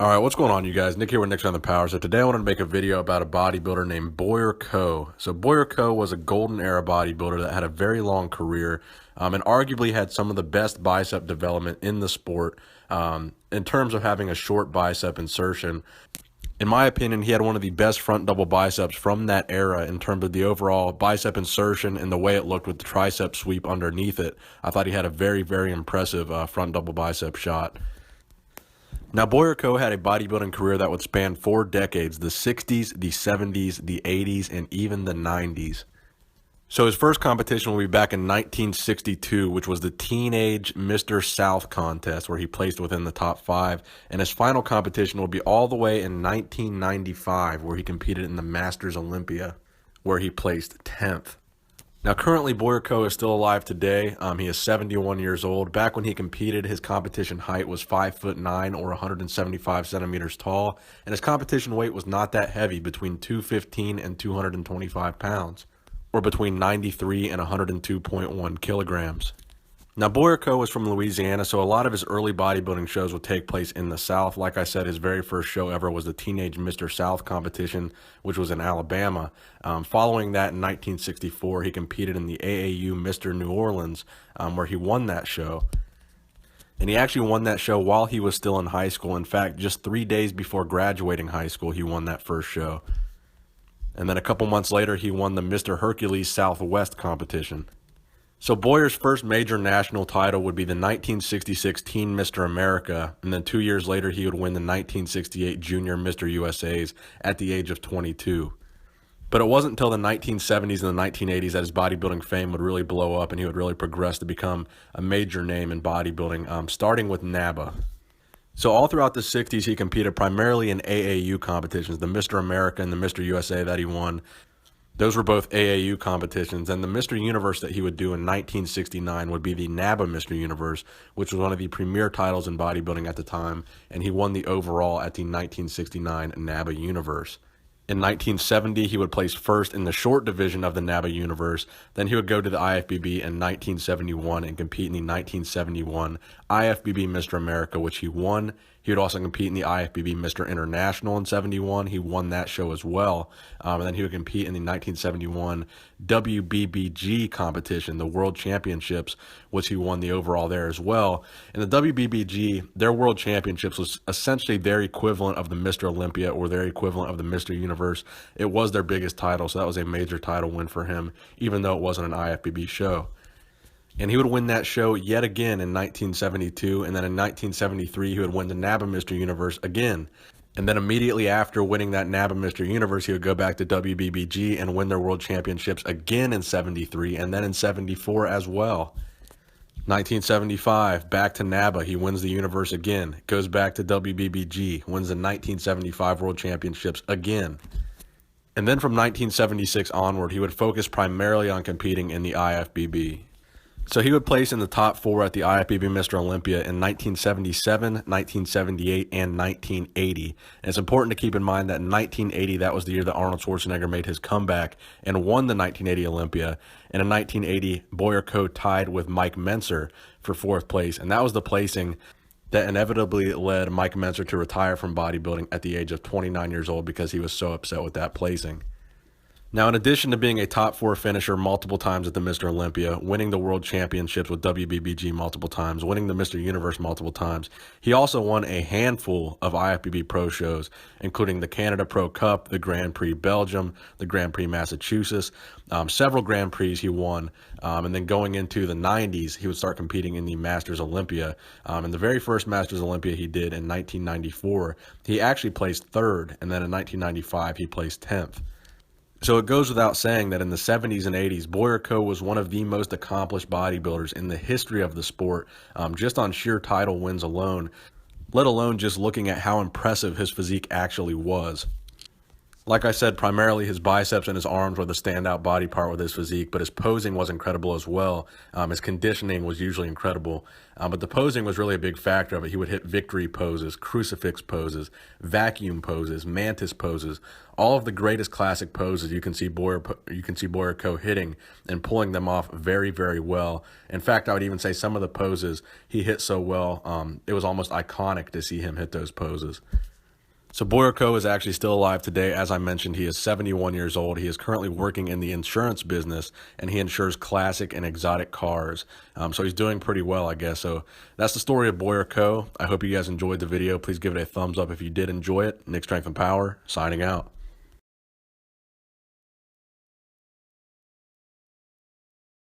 All right, what's going on, you guys? Nick here with Nick's on the Power. So today I wanted to make a video about a bodybuilder named Boyer Coe. So Boyer Coe was a golden era bodybuilder that had a very long career and arguably had some of the best bicep development in the sport in terms of having a short bicep insertion. In my opinion, he had one of the best front double biceps from that era in terms of the overall bicep insertion and the way it looked with the tricep sweep underneath it. I thought he had a very, very impressive front double bicep shot. Now, Boyer Coe had a bodybuilding career that would span 4 decades, the 60s, the 70s, the 80s, and even the 90s. So his first competition will be back in 1962, which was the Teenage Mr. South contest, where he placed within the top 5. And his final competition will be all the way in 1995, where he competed in the Masters Olympia, where he placed 10th. Now, currently, Boyer Coe is still alive today. He is 71 years old. Back when he competed, his competition height was 5'9" or 175 centimeters tall, and his competition weight was not that heavy, between 215 and 225 pounds, or between 93 and 102.1 kilograms. Now, Boyer Coe was from Louisiana, so a lot of his early bodybuilding shows would take place in the South. Like I said, his very first show ever was the Teenage Mr. South competition, which was in Alabama. Following that, in 1964, he competed in the AAU Mr. New Orleans, where he won that show. And he actually won that show while he was still in high school. In fact, just 3 days before graduating high school, he won that first show. And then a couple months later, he won the Mr. Hercules Southwest competition. So Boyer's first major national title would be the 1966 Teen Mr. America, and then 2 years later he would win the 1968 Junior Mr. USA's at the age of 22. But it wasn't until the 1970s and the 1980s that his bodybuilding fame would really blow up and he would really progress to become a major name in bodybuilding, starting with NABBA. So all throughout the 60s he competed primarily in AAU competitions, the Mr. America and the Mr. USA that he won. Those were both AAU competitions, and the Mr. Universe that he would do in 1969 would be the NABBA Mr. Universe, which was one of the premier titles in bodybuilding at the time, and he won the overall at the 1969 NABBA Universe. In 1970, he would place first in the short division of the NABBA Universe. Then he would go to the IFBB in 1971 and compete in the 1971 IFBB Mr. America, which he won. He would also compete in the IFBB Mr. International in 71. He won that show as well. And then he would compete in the 1971 WBBG competition, the World Championships, which he won the overall there as well. And the WBBG, their World Championships, was essentially their equivalent of the Mr. Olympia or their equivalent of the Mr. Universe. It was their biggest title, so that was a major title win for him, even though it wasn't an IFBB show. And he would win that show yet again in 1972, and then in 1973 he would win the NABBA Mr. Universe again. And then immediately after winning that NABBA Mr. Universe, he would go back to WBBG and win their World Championships again in 73, and then in 74 as well. 1975, back to NABBA, he wins the Universe again, goes back to WBBG, wins the 1975 World Championships again. And then from 1976 onward, he would focus primarily on competing in the IFBB. So he would place in the top 4 at the IFBB Mr. Olympia in 1977, 1978, and 1980. And it's important to keep in mind that in 1980, that was the year that Arnold Schwarzenegger made his comeback and won the 1980 Olympia. And in 1980, Boyer Coe tied with Mike Mentzer for 4th place. And that was the placing that inevitably led Mike Mentzer to retire from bodybuilding at the age of 29 years old because he was so upset with that placing. Now, in addition to being a top 4 finisher multiple times at the Mr. Olympia, winning the World Championships with WBBG multiple times, winning the Mr. Universe multiple times, he also won a handful of IFBB Pro shows, including the Canada Pro Cup, the Grand Prix Belgium, the Grand Prix Massachusetts, several Grand Prix he won, and then going into the 90s, he would start competing in the Masters Olympia. And the very first Masters Olympia he did in 1994, he actually placed 3rd, and then in 1995, he placed 10th. So it goes without saying that in the 70s and 80s, Boyer Coe was one of the most accomplished bodybuilders in the history of the sport, just on sheer title wins alone, let alone just looking at how impressive his physique actually was. Like I said, primarily his biceps and his arms were the standout body part with his physique, but his posing was incredible as well. His conditioning was usually incredible, but the posing was really a big factor of it. He would hit victory poses, crucifix poses, vacuum poses, mantis poses, all of the greatest classic poses you can see Boyer Coe hitting and pulling them off very, very well. In fact, I would even say some of the poses he hit so well, it was almost iconic to see him hit those poses. So Boyer Coe is actually still alive today. As I mentioned, he is 71 years old. He is currently working in the insurance business, and he insures classic and exotic cars. So he's doing pretty well, I guess. So that's the story of Boyer Coe. I hope you guys enjoyed the video. Please give it a thumbs up if you did enjoy it. Nick Strength and Power, signing out.